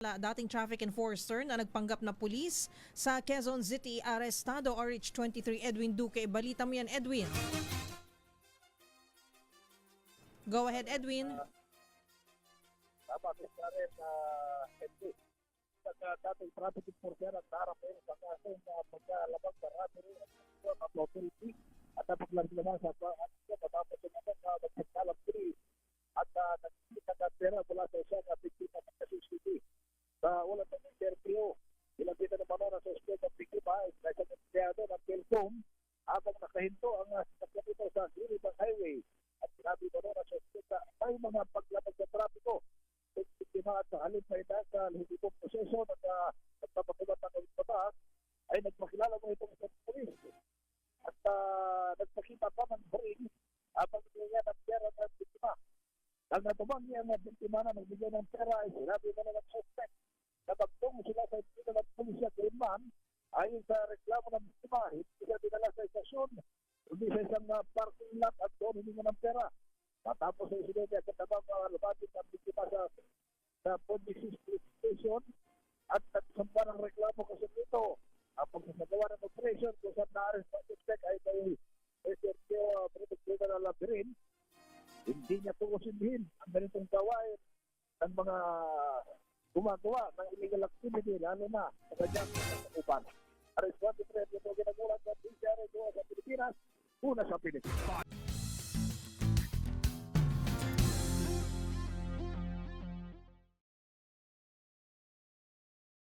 Dating traffic enforcer na nagpanggap na pulis sa Quezon City, arestado RH23 Edwin Duque. Balita mo yan, Edwin. Go ahead, Edwin. Tama, Mr. Ren, Edwin. Dating traffic enforcer at harap ngayon sa kaso na pagkalabag sa robbery at authority at napaglarin naman sa matapos naman na magpagkalap at nagkita na pera mula sa isang biktima ng CCTV. Wala ng interview, ilagita naman na sa suspect ng biktima ay sa empleyado ng Telcom habang nakahinto ang sasakyan ito sa Gilibang Highway at sinabi naman na suspect na may mga paglabag sa trapiko. Biktima at sa halip na ita sa lehitibong proseso at nagpapakulat ng pataas ay nagmakilala mo itong isang polis at nagpakita pa ng brain habang niya ng pera ng biktima. Ang natumang niya ng biktima na nagbigay ng pera ay sinabi na ng suspect. Nagagtong sila sa ipinag ng pulisya Greenman ayon sa reklamo ng biktima, hindi sila dinala sa istasyon, hindi sa isang parking lot at doon hindi ng pera. Matapos sa insidente at katabang lumating ng biktima sa Pondisis Station at nagsamba ng reklamo kasi dito. Ang pagsasagawa ng operation kung saan na-arrest ng suspect ay kay Sergio Protector na Labirin, hindi niya tukusindihin ang ganitong gawain ng mga gumagawa ng illegal activity, lalo na sa kanyang upan. Ares 23, ito ginagulat ng PCRA sa Pilipinas, una sa Pilipinas.